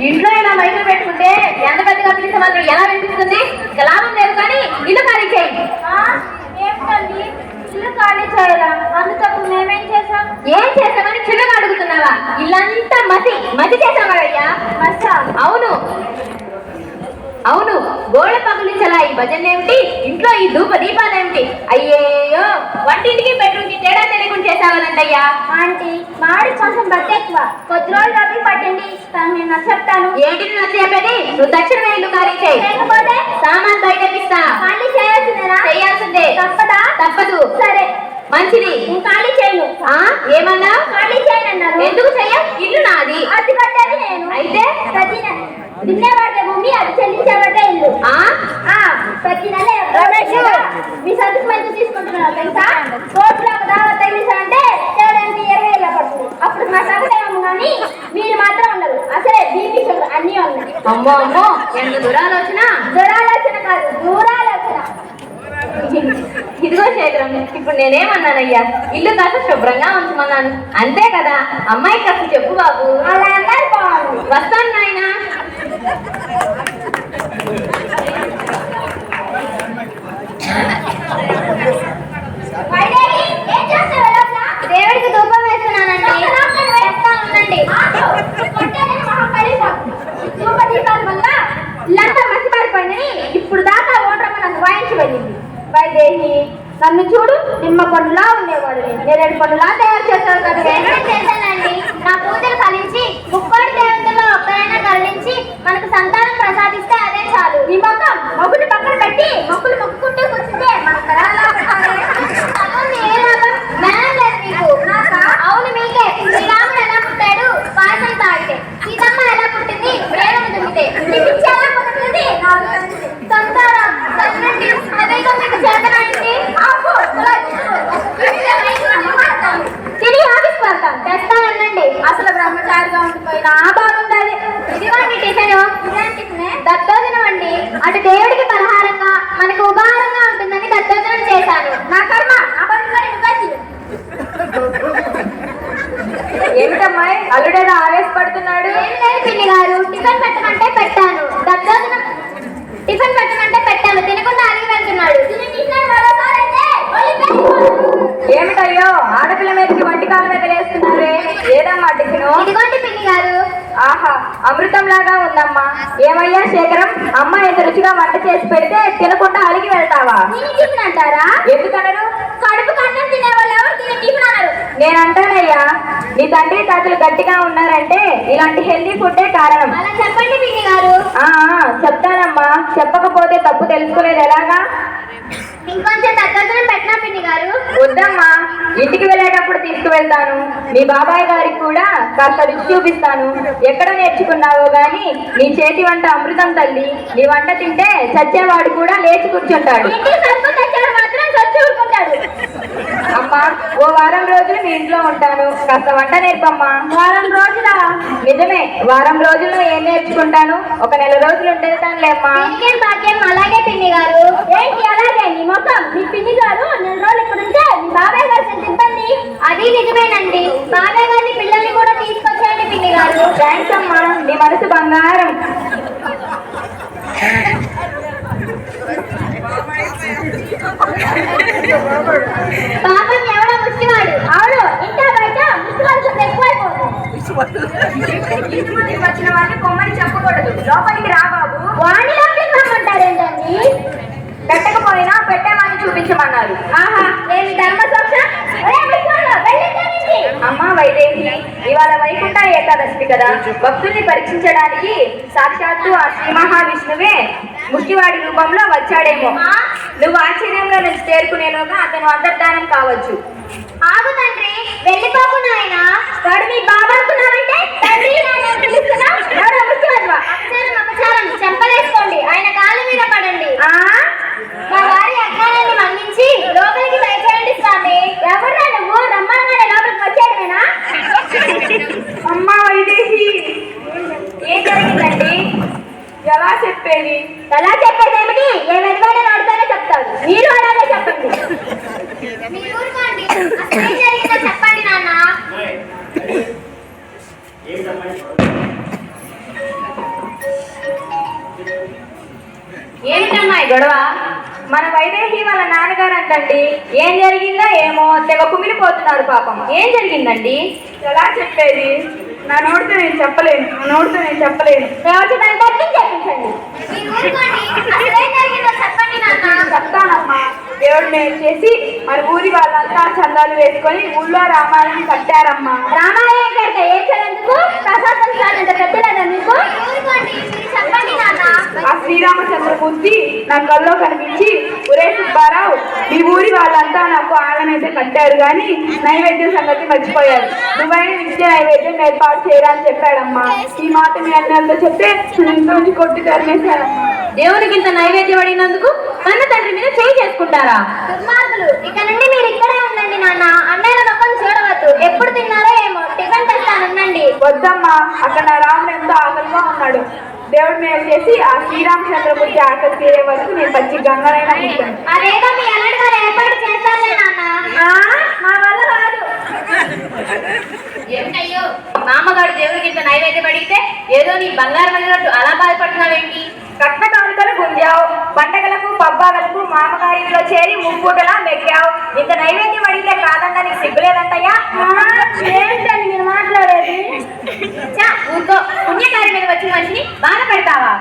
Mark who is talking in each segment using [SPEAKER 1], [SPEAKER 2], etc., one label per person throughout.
[SPEAKER 1] ఇంట్లో ఇలా మైకులు పెట్టుకుంటే ఎంత పెద్దగా పిలిస్తే మాత్రం ఎలా వినిపిస్తుంది? లాభం లేదు కానీ ఇల్లు ఖాళీ చేయండి.
[SPEAKER 2] ఏమిటండి ఇల్లు ఖాళీ చేయాలా? అందుకు మేమేం చేసాం?
[SPEAKER 1] ఏం చేసామని చిన్నగా అడుగుతున్నావా? ఇల్లంతా మసి చేసామయ్యా.
[SPEAKER 2] మసా?
[SPEAKER 1] అవును అవును, గోడ పగులించలా ఈ భజన ఏమిటి? ఇంట్లో ఈ ధూప దీపాలేమిటి? అయ్యేయో, వంటింటికి బెడ్రూమ్కి తేడా తెలియకుండా చేసావనంటయ్యా.
[SPEAKER 2] ఆంటీ మాడి కొంచెం బతి ఎక్కువ, కొద్ది రోజులు అవి పట్టండి, నేను నచ్చెప్తాను.
[SPEAKER 1] ఏంటి నచ్చ చెప్పేది? నువ్వు తక్షణమే ఇల్లు ఖాళీ చేయి,
[SPEAKER 2] లేకపోతే
[SPEAKER 1] సామాన్ బయటకిస్తా.
[SPEAKER 2] ఖాళీ చేయాల్సిందేనా?
[SPEAKER 1] చేయాల్సిందే.
[SPEAKER 2] తప్పదా?
[SPEAKER 1] తప్పదు.
[SPEAKER 2] సరే
[SPEAKER 1] మంచిది.
[SPEAKER 2] నేను ఖాళీ చేయను.
[SPEAKER 1] ఏమన్నా?
[SPEAKER 2] ఖాళీ చేయనన్నారు.
[SPEAKER 1] ఎందుకు చెయ్య? ఇల్లు నాది,
[SPEAKER 2] అది కట్టాలి నేను.
[SPEAKER 1] అయితే
[SPEAKER 2] ప్రతి దున్నేవాడే భూమి, అది చెల్లించేవాడే ఇల్లు. ప్రతి నెల మీ సర్దుకు ఎంత తీసుకుంటున్నారు తెలుసా? కోర్టులో దావా తగిలించాలంటే చేయడానికి 20,000 పడుతుంది. అప్పుడు మా సగటేమో కానీ మీరు మాత్రం ఉండదు. అసలే బీపీ షుగర్ అన్నీ ఉన్నాయి.
[SPEAKER 1] అమ్మో అమ్మో, ఎంత దురాలోచన!
[SPEAKER 2] దురాలోచన కాదు, దూరాలోచన.
[SPEAKER 1] ఇదిగో శేఖరం, ఇప్పుడు నేనేమన్నానయ్యా? ఇల్లు కాస్త శుభ్రంగా ఉంచమన్నాను, అంతే కదా. అమ్మాయి కాస్త చెప్పు బాబు.
[SPEAKER 2] అలా అన్నారు బాగుంది.
[SPEAKER 1] వస్తాను నాయనా.
[SPEAKER 2] దేవుడికి ధూపం వేస్తున్నానండి. ధూప దీపాల వల్ల ఇల్లంతా మసిపడిపోయిందని ఇప్పుడు దాకా ఓటర్మ నన్ను వాయించి వెళ్ళింది. వైదేహి, నన్ను చూడు, నిమ్మ పండులా ఉండేవాడు, నేరేడు పండులా తయారు చేస్తాను కదా. చేశానండి. నా పూజలు ఫలించి ముక్కోటి దేవతల్లో ఒక్కరైనా కరుణించి మనకు సంతానం ప్రసాదిస్తే అదే చాలు. నీ మొక్కం మొగ్గుని పక్కన పెట్టి మొక్కులు మొక్కుకుంటూ కూర్చుంటే మన ఏ లాభం? జ్ఞానం లేదు మీకు. అవును మీకే. శ్రీరాముడు ఎలా పుట్టాడు? పాయసం తాగితే. సీతమ్మ ఎలా పుట్టింది? ప్రేమను దుమ్మితే. ఎలా పుట్టింది? సంతానం సన్నండి. అదేగా మీకు చేతనండి. తిరిగి ఆఫీస్కి వెళ్తాం, తెస్తానండి. అసలు బ్రహ్మచారిగా ఉండిపోయిన బాగుండాలి. ఇదిగోండి టిఫిన్. దత్తోజనం అండి. అటు దేవుడికి పరిహారంగా మనకు ఉపహారంగా ఉంటుందని దత్తోజనం చేశాను. నా కర్మ
[SPEAKER 1] ఏమిటమ్మాయి అల్లుడేదో ఆవేశపడుతున్నాడు?
[SPEAKER 2] ఏం లేదు పిన్ని గారు, టిఫిన్ పెట్టమంటే పెట్టాను. దత్తోజనం టిఫిన్ పెట్టమంటే పెట్టాను, తినకుండా అడిగి వెళ్తున్నాడు.
[SPEAKER 1] ఏమిటయ్యో, ఆడపిల్ల మీదకి వంటకాల మీద వేస్తున్నారే? ఏదమ్మా టిఫిన్?
[SPEAKER 2] ఇదిగోండి పిన్ని గారు.
[SPEAKER 1] ఆహా, అమృతం లాగా ఉందమ్మా. ఏమయ్యా శేఖరం, అమ్మ ఎంత రుచిగా వంట చేసి పెడితే తినకుండా అలిగి వెళ్తావా?
[SPEAKER 2] టిఫిన్ అంటారా?
[SPEAKER 1] ఎందుకనరు?
[SPEAKER 2] కడుపు కన్నం తినేవాళ్ళు ఎవరు టిఫిన్ అన్నారు?
[SPEAKER 1] నేనంటానయ్యా, నీ తండ్రి తాతలు గట్టిగా ఉన్నారంటే ఇలాంటి హెల్దీ ఫుడ్డే కారణం.
[SPEAKER 2] అలా చెప్పండి పిన్ని గారు.
[SPEAKER 1] చెప్తానమ్మా, చెప్పకపోతే తప్పు తెలుసుకునేది ఎలాగా?
[SPEAKER 2] ఇంకొంచెం దత్తోజనం పెట్టినా పిన్ని గారు?
[SPEAKER 1] వద్దమ్మా, ఇంటికి వెళ్ళేటప్పుడు తీసుకువెళ్తాను. మీ బాబాయ్ గారికి కూడా కాస్త రుచి చూపిస్తాను. ఎక్కడ నేర్చుకున్నావో గాని నీ చేతి వంట అమృతం తల్లి. నీ వంట తింటే చచ్చేవాడు కూడా లేచి కూర్చుంటాడు. అమ్మా, ఓ వారం రోజులు మీ ఇంట్లో ఉంటాను, కాస్త వంట నేర్పమ్మా.
[SPEAKER 2] వారం రోజులా?
[SPEAKER 1] నిజమే, వారం రోజుల్లో ఏం నేర్చుకుంటాను? ఒక నెల రోజులు ఉండేతానులేమ్మా.
[SPEAKER 2] భాగ్యం. అలాగే పిన్ని గారు. ఏంటి అలాగే? నీ మొత్తం మీ పిన్ని గారు 4 రోజులు ఇక్కడ ఉంటే మీ బాబాయ్ గారు ఎంత ఇబ్బంది? అది నిజమేనండి. బాబాయ్ గారిని పిల్లల్ని కూడా తీసుకొచ్చేయండి పిన్ని గారు.
[SPEAKER 1] థ్యాంక్స్ అమ్మా, నీ మనసు బంగారం.
[SPEAKER 2] పాపం ఎవడో ముష్టివాడు. అవును, ఇంటా బయట ముష్టివాడు ఎక్కువైపోతుంది.
[SPEAKER 1] వచ్చిన వాడిని కొమ్మని చెప్పకూడదు. లోపలికి రా బాబు.
[SPEAKER 2] వాణి లోపలికి రమ్మంటారేంటండి?
[SPEAKER 1] పెట్టకపోయినా పెట్టేవాడిని చూపించమన్నారు.
[SPEAKER 2] ఆహా, నేను ధర్మసోక్ష.
[SPEAKER 1] అమ్మా వైదేహి, ఇవాళ వైకుంఠ ఏకాదశి కదా, భక్తుల్ని పరీక్షించడానికి సాక్షాత్తు ఆ శ్రీ మహావిష్ణువే ముష్టివాడి రూపంలో వచ్చాడేమో. నువ్వు ఆశ్చర్యంలో నుంచి చేరుకునేలోగా అతను అంతర్ధానం కావచ్చు.
[SPEAKER 2] ఆగు తండ్రి, వెళ్ళిపోకు నాయన. వాడు మీ బాబా అనుకున్నావంటే తండ్రి అపచారం చెంపలేసుకోండి, ఆయన కాళ్ళ మీద పడండి. మా వారి అజ్ఞానాన్ని మన్నించి లోపలికి దయచేయండి స్వామి. ఎవరా నువ్వు? రమ్మగానే లోపలికి వచ్చేయడమేనా?
[SPEAKER 1] అమ్మా వైదేహి, ఏం జరిగిందండి? ఎలా చెప్పేది?
[SPEAKER 2] ఎలా చెప్పేది ఏమిటి? ఏ విధమైన నడుతానే చెప్తాడు. మీరు అలాగే చెప్పండి. మీరు ఊరుకోండి, అసలు ఏం జరిగిందో చెప్పండి నాన్న.
[SPEAKER 3] గొడవ?
[SPEAKER 1] మన వైదేహి వాళ్ళ నాన్నగారు అంటండి. ఏం జరిగిందో ఏమో తెగ కుమిలిపోతున్నారు పాపం. ఏం జరిగిందండి?
[SPEAKER 3] ఎలా చెప్పేది? నా నోటితో నేను చెప్పలేను.
[SPEAKER 2] చెప్పించండి.
[SPEAKER 3] చెప్తానమ్మా. దేవుడు మేలు చేసి మన ఊరి వాళ్ళంతా చందాలు వేసుకొని ఊళ్ళో రామాయణం కట్టారమ్మా.
[SPEAKER 2] రామాలయం కడితే ఏం చేయందుకు? ప్రసాదం చాలంటే పెద్దలేదా మీకు? చెప్పండి నాన్న.
[SPEAKER 3] ఆ శ్రీరామచంద్రమూర్తి నా కల్లో కనిపించి, ఒరే సుబ్బారావు, ఈ ఊరి వాళ్ళంతా నాకు ఆలనైతే కట్టారు కానీ నైవేద్యం సంగతి మర్చిపోయారు. నువ్వైనా నిత్య నైవేద్యం ఏర్పాటు చేయరా అని చెప్పాడమ్మా. ఈ మాట మీ అన్నలతో చెప్తే ఇంట్లో నుంచి కొట్టి తరిమేశారమ్మా.
[SPEAKER 1] దేవునికి ఇంత నైవేద్యం అడిగినందుకు కన్న తండ్రి మీద చేయి చేసుకుంటారా?
[SPEAKER 2] దుర్మార్గులు, ఇక నుండి మీరు ఇక్కడే ఉండండి నాన్న. అన్నయ్య మొక్కలు చూడవద్దు. ఎప్పుడు తిన్నారో ఏమో, టిఫిన్ తెస్తానుండండి.
[SPEAKER 3] వద్దమ్మా, అక్కడ నా రాముడు ఎంతో ఆకలిగా ఉన్నాడు. దేవుడు మేలు చేసి ఆ శ్రీరామచంద్రమూర్తి ఆకలి తీరే వరకు నేను పచ్చి గంగనైనా ఉంటాను.
[SPEAKER 2] అదేదో మీ అల్లుడు గారు ఏర్పాటు చేస్తారులే నాన్న. మా వల్ల రాదు.
[SPEAKER 1] ఏమిటయ్యో, మామగారు దేవుడికి ఇంత నైవేద్యం అడిగితే ఏదో నీ బంగారం అడిగినట్టు అలా బాధపడుతున్నావేంటి? కట్న కానుకలు గుంజావు, పండగలకు పబ్బాలకు మామగారిలో చేరి ముప్పూటలా మెక్కావు. ఇంత నైవేద్యం అడిగితే కాదన్నా నీకు సిగ్గులేదంటయ్యా?
[SPEAKER 2] ఏంటండి మీరు మాట్లాడేది?
[SPEAKER 1] ఊరుకో, పుణ్యకారి మీద వచ్చిన మనిషిని బాధ పెడతావా?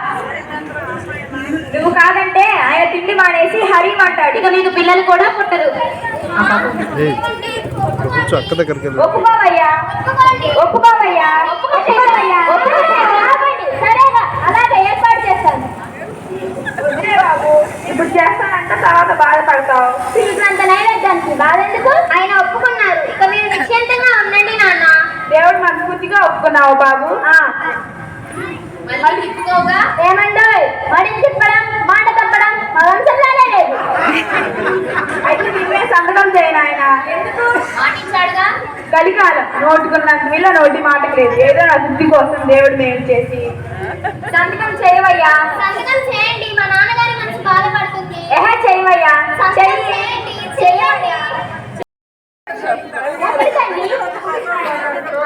[SPEAKER 1] నువ్వు కాదంటే ఆయన తిండి మానేసి హరిం అంటాడు. ఇక మీకు పిల్లలు కూడా పుట్టరు.
[SPEAKER 4] అక్క దగ్గరికి
[SPEAKER 1] ఒప్పుకోవయ్యా,
[SPEAKER 2] సరేగా, అలాగే ఏర్పాటు చేస్తాను.
[SPEAKER 3] వదిలే బాబు, ఇప్పుడు చేస్తానంట, తర్వాత బాధపడతావు.
[SPEAKER 2] పిలిచినంత నైవేద్యానికి బాధెందుకు? ఆయన ఒప్పుకున్నారు. ఇక మీరు నిశ్చింతంగా ఉండండి నాన్న.
[SPEAKER 3] దేవుడు మనస్ఫూర్తిగా ఒప్పుకున్నావు బాబు.
[SPEAKER 1] మళ్ళీ తిప్పుకోగా
[SPEAKER 2] ఏమండోయ్, మడి తిప్పడం, మాట తప్పడం మా వంశంలోనే లేదు.
[SPEAKER 3] అయితే నిన్నే సంతకం చేయను ఆయన.
[SPEAKER 1] ఎందుకు? మాటించాడుగా.
[SPEAKER 3] కలికాలం నోటుకున్నంత వీళ్ళ నోటి మాటకు లేదు. ఏదో నా బుద్ధి కోసం దేవుడు మేలు చేసి
[SPEAKER 1] సంతకం చేయవయ్యా.
[SPEAKER 2] సంతకం చేయండి, మా నాన్నగారి మనసు బాధపడుతుంది.
[SPEAKER 1] చేయవయ్యా.
[SPEAKER 2] సంతకం చేయండి, చేయండి.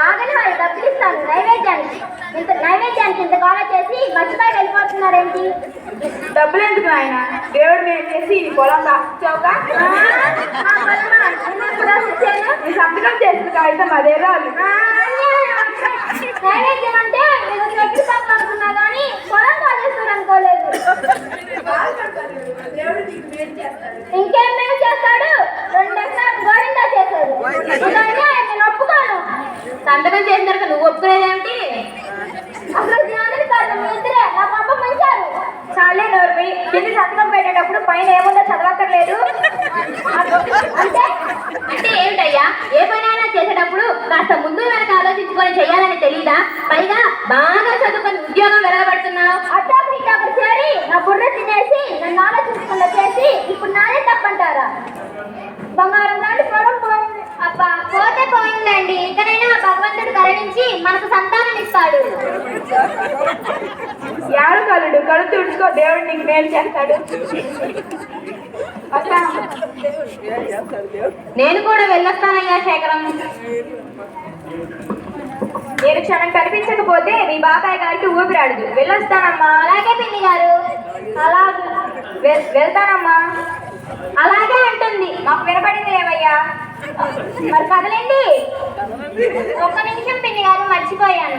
[SPEAKER 2] ఆగని వాళ్ళు డబ్బులు ఇస్తాను నైవేద్యానికి ఇంత గోళ చేసి మర్చిపోయి వెళ్ళిపోతున్నారేంటి?
[SPEAKER 3] డబ్బులు ఎందుకు ఆయన? దేవుడు మేలు చేసి ఈ పొలం రాసిచ్చావుగా. నీ సంతకం చేసిన కాగితం అదే రాదు.
[SPEAKER 2] నైవేద్యం అంటే నేను నెగ్గుతాను అనుకున్నా కానీ పొలం కాజేస్తాను అనుకోలేదు. ఇంకేం మేలు చేస్తాడు? 2 ఎకరాలు గోవిందా చేశాడు. నేను ఒప్పుకోను.
[SPEAKER 1] సంతకం చేసిన తర్వాత నువ్వు ఒప్పుకునేదేమిటి?
[SPEAKER 2] అసలు జ్ఞానులు కాదు, మీ ఇద్దరే నా పాప మంచారు.
[SPEAKER 1] చాలే నోర్మి. కింది సంతకం పెట్టేటప్పుడు పైన ఏముందో చదవక్కర్లేదు.
[SPEAKER 2] అంటే
[SPEAKER 1] అంటే ఏమిటయ్యా? ఏ పనైనా చేసేటప్పుడు కాస్త ముందు వెనక ఆలోచించుకొని చేయాలని తెలీదా? పైగా బాగా చదువుకొని ఉద్యోగం వెలగబడుతున్నావు.
[SPEAKER 2] అట్టాపు ఇట్టాపు చేరి నా బుర్ర తినేసి నన్ను ఆలోచించకుండా చేసి ఇప్పుడు నానే తప్పంటారా? బంగారం లాంటి పొలం పోయింది. అబ్బా, పోతే పోయిందండి. ఇకనైనా భగవంతుడు కరుణించి మనకు సంతానం ఇస్తాడు.
[SPEAKER 3] యారు కలుడు కళ్ళు తుడుచుకో, దేవుడు నీకు మేలు చేస్తాడు.
[SPEAKER 1] నేను కూడా వెళ్ళొస్తానయ్యా శేఖరం. నేను క్షణం కనిపించకపోతే మీ బాబాయ్ గారికి ఊపిరాడదు. వెళ్ళొస్తానమ్మా.
[SPEAKER 2] అలాగే పిన్ని గారు.
[SPEAKER 1] అలాగే వెళ్తానమ్మా.
[SPEAKER 2] అలాగే అంటుంది.
[SPEAKER 1] మాకు వినపడింది లేవయ్యా.
[SPEAKER 2] మరి కదలండి. 1 నిమిషం పిన్ని గారు, మర్చిపోయాను.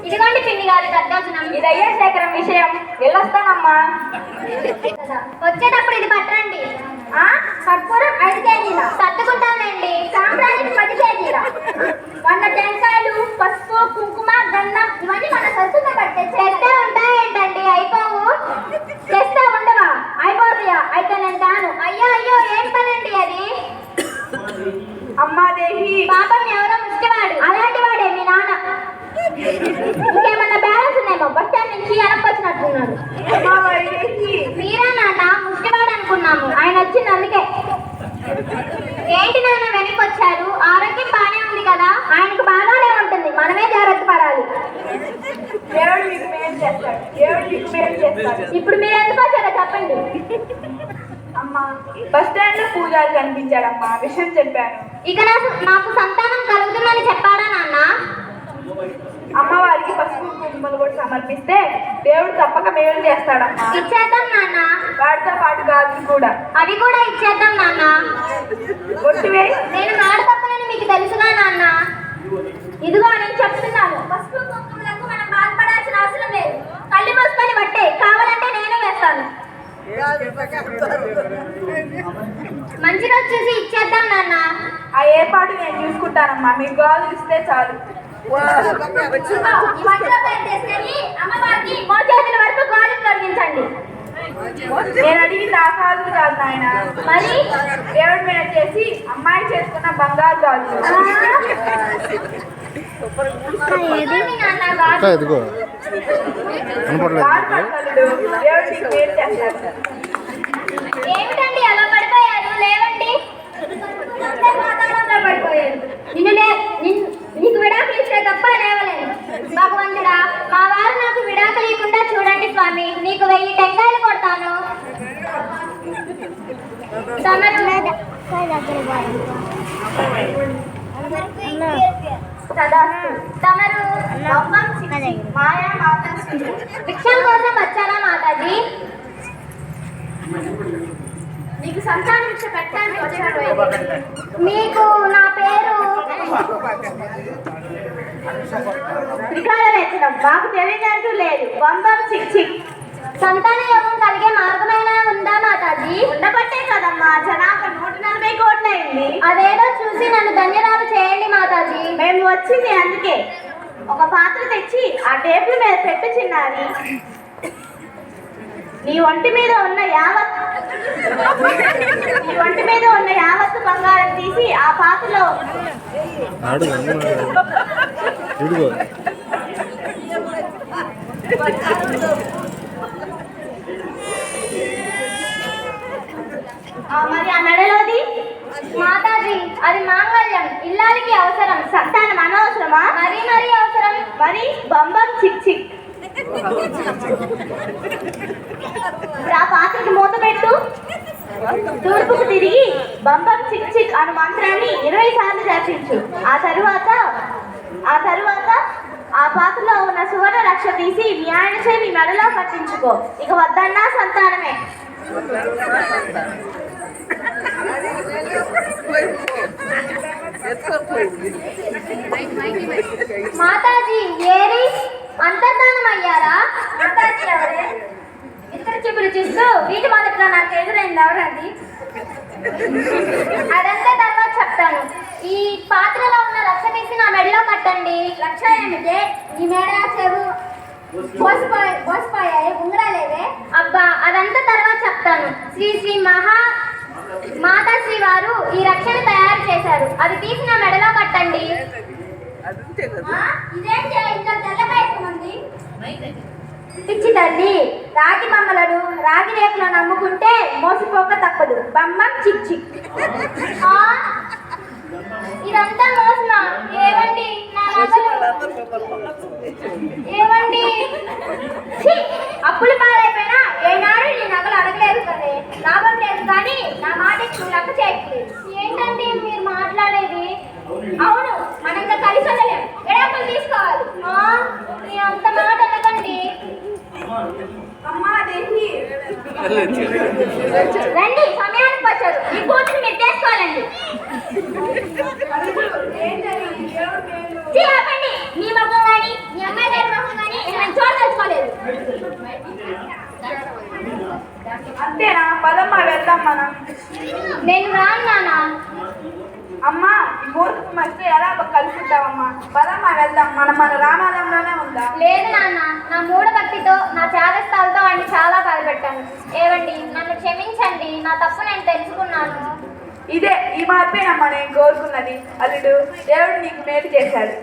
[SPEAKER 2] ఇదిగోండి పిన్ని గారు దర్శనం.
[SPEAKER 1] ఇదయ్యా శేఖరం విషయం. వెళ్ళొస్తానమ్మా.
[SPEAKER 2] వచ్చేటప్పుడు ఇది పట్టండి. కర్పూరం 5 కేజీల సర్దుకుంటానండి. సాంబ్రాణి 10 కేజీల, 100 టెంకాయలు, పసుపు, కుంకుమ, గంధం ఇవన్నీ మన సరుకుగా పట్టే. తెస్తే ఉంటాయేంటండి? అయిపోవు. తెస్తే ఉండవా? అయిపోతాయా? అయితే నేను తాను. అయ్యో అయ్యో, ఏం పనండి అది?
[SPEAKER 3] అమ్మా దేహి,
[SPEAKER 2] పాపం ఎవరో ముష్టివాడు. అలాంటి వాడే మీ నాన్న. ఇంకేమన్నా బ్యాలెన్స్ ఉన్నాయేమో. బస్ స్టాండ్ నుంచి వెనక్కొచ్చినట్టున్నాడు.
[SPEAKER 3] అమ్మా వైదేహి.
[SPEAKER 2] మీరా నాన్న? ముష్టివాడు అనుకున్నాము. ఆయన వచ్చింది అందుకే. ఏంటి నాన్న వెనక్కొచ్చారు? ఆరోగ్యం బాగానే ఉంది కదా? ఆయనకు బాగానే ఉంటుంది, మనమే జాగ్రత్త పడాలి.
[SPEAKER 3] దేవుడు మీకు మేలు చేస్తాడు. దేవుడు మీకు మేలు చేస్తాడు.
[SPEAKER 2] ఇప్పుడు మీరు ఎందుకు వచ్చారో చెప్పండి.
[SPEAKER 3] అమ్మా, బస్ స్టాండ్ లో పూజారి కనిపించాడమ్మా, విషయం చెప్పాను.
[SPEAKER 2] ఇక నాకు సంతానం కలుగుతుందని చెప్పాడా నాన్న?
[SPEAKER 3] అమ్మవారికి పసుపు కుంకుమలు కూడా సమర్పిస్తే దేవుడు తప్పక మేలు చేస్తాడమ్మా.
[SPEAKER 2] ఇచ్చేద్దాం నాన్న.
[SPEAKER 3] వాటితో పాటు గాజులు కూడా.
[SPEAKER 2] అవి కూడా ఇచ్చేద్దాం నాన్న.
[SPEAKER 3] కొట్టివే.
[SPEAKER 2] నేను మాట తప్పనని మీకు తెలుసుగా నాన్న. ఇదిగో నేను చెప్తున్నాను, పసుపు కుంకుమలకు మనం బాధపడాల్సిన అవసరం లేదు. కళ్ళు మూసుకొని పట్టే, కావాలంటే నేను వేస్తాను. మంచి రోజు చూసి ఇచ్చేద్దాం నాన్న.
[SPEAKER 3] ఆ ఏర్పాటు నేను చూసుకుంటానమ్మా, మీకు గాజులు ఇస్తే చాలు.
[SPEAKER 2] అమ్మవారికి మోచేతుల వరకు గాజులు తొలగించండి.
[SPEAKER 3] నేను అడిగింది ఆ గాజులు కాదు నాయన,
[SPEAKER 2] మరి
[SPEAKER 3] దేవుడి మీద చేసి అమ్మాయి చేసుకున్న బంగారు గాజులు.
[SPEAKER 4] ఇదిగో
[SPEAKER 3] దేవుడు నీకు మేలు చేస్తాడు.
[SPEAKER 2] ఏమిటండి అలా పడిపోయారు? లేవండి. పడిపోయారు. నీకు విడాకులు ఇచ్చే తప్ప లేవలేదు. భగవంతుడా, మా వారు నాకు విడాకులు ఇవ్వకుండా చూడండి స్వామి. నీకు 1000 టెంకాయలు కొడతాను. తమరు మాయా మాతా భిక్షం కోసం వచ్చారా మాతాజీ?
[SPEAKER 3] నీకు సంతాన భిక్ష పెట్టడానికి వచ్చాను.
[SPEAKER 2] మీకు నా పేరు
[SPEAKER 3] త్రికాలవేత్తడం మాకు తెలియదంటూ లేదు. బంధం చిక్ చిక్.
[SPEAKER 2] సంతాన యోగం కలిగే మార్గమైనా ఉందా మాతాజీ?
[SPEAKER 3] ఉండబట్టే కదమ్మా జనాభా 140 కోట్లయింది.
[SPEAKER 2] అదేదో చూసి నన్ను ధన్యరాలు చేయండి మాతాజీ.
[SPEAKER 3] మేము వచ్చింది అందుకే. ఒక పాత్ర తెచ్చి ఆ టేబుల్ మీద పెట్టు చిన్నారి. నీ ఒంటి మీద ఉన్న యావత్తు బంగారం తీసి ఆ పాత్రలో
[SPEAKER 2] మరి ఆ మెడలోది? మాతాజీ, అది మాంగళ్యం. ఇల్లాలికి అవసరం, సంతానం అనవసరమా? మరీ అవసరం.
[SPEAKER 3] మరి బంబం చిక్ చిక్. ఆ పాత్రకి మూత పెట్టు. తూర్పుకు తిరిగి బంబం చిక్ చిక్ అను మంత్రాన్ని 20 సార్లు జపించు. ఆ తరువాత ఆ పాత్రలో ఉన్న సువర్ణ రక్ష తీసి మీ ఆయనచే మీ మెడలో కట్టించుకో. ఇక వద్దన్నా సంతానమే.
[SPEAKER 2] మాతాజీ, ఏరి అంతర్ధానం అయ్యారా?
[SPEAKER 3] మాతాజీ ఎవరే?
[SPEAKER 2] ఇతర చూపులు చూస్తూ వీటి మొదట్లో నాకు ఎదురైంది ఎవరండి? అదంతా తర్వాత చెప్తాను. ఈ పాత్రలో ఉన్న రక్ష తీసి నా మెడలో కట్టండి.
[SPEAKER 3] లక్ష ఏమిటే?
[SPEAKER 2] ఈ మెడ చెవు
[SPEAKER 3] బోసిపోయాయి, ఉంగరాలేవే?
[SPEAKER 2] అబ్బా, అదంతా తర్వాత చెప్తాను. శ్రీ మాతాశ్రీ వారు ఈ రక్షణ తయారు చేశారు. అది తీసి నా మెడలో కట్టండి.
[SPEAKER 3] ఇదేంటి ఇంకా తెల్లకాయకుంది?
[SPEAKER 2] పిచ్చి తల్లి, రాగి మంగళను రాగి రేకులను నమ్ముకుంటే మోసపోక తప్పదు. బమ్మం చిక్ చిక్. ఇదంతా మోసమా? ఏవండి నా ఏవండి, అప్పులు పాలైపోయినా ఏనాడు నీ నగలు అడగలేదు కదే. లాభం లేదు కానీ నా మాట నువ్వు లెక్క చేయట్లేదు. ఏంటంటే మీరు మాట్లాడేది? అవును, మనం ఇంకా కలిసి ఉండలేం. విడాకులు తీసుకోవాలి. మీ అంత మాట అనకండి.
[SPEAKER 3] అమ్మా దేహి,
[SPEAKER 2] రండి, సమయానికి వచ్చారు. ఈ కూతురు మీరు చేసుకోవాలండి. ఆపండి. మీ మొక్కం కానీ మీ అమ్మాయి గారి మొక్కం కానీ నేను చూడదలుచుకోలేదు.
[SPEAKER 3] అంతేనా? పదమ్మా వెళ్దాం మనం.
[SPEAKER 2] నేను రాను నాన్న.
[SPEAKER 3] అమ్మా, ఈ మూర్ఖపు మధ్య ఎలా కలుసుకుంటావమ్మా? పదమ్మా వెళ్దాం. మన రామాలయంలోనే ఉందా?
[SPEAKER 2] లేదు నాన్న, నా మూఢభక్తితో నా త్యాగస్థాలతో వాడిని చాలా బాధపెట్టాను. ఏవండి, నన్ను క్షమించండి. నా తప్పు నేను తెలుసుకున్నాను.
[SPEAKER 3] ఇదే ఈ మార్పేనమ్మా నేను కోరుకున్నది. అల్లుడు, దేవుడు నీకు మేలు చేశాడు.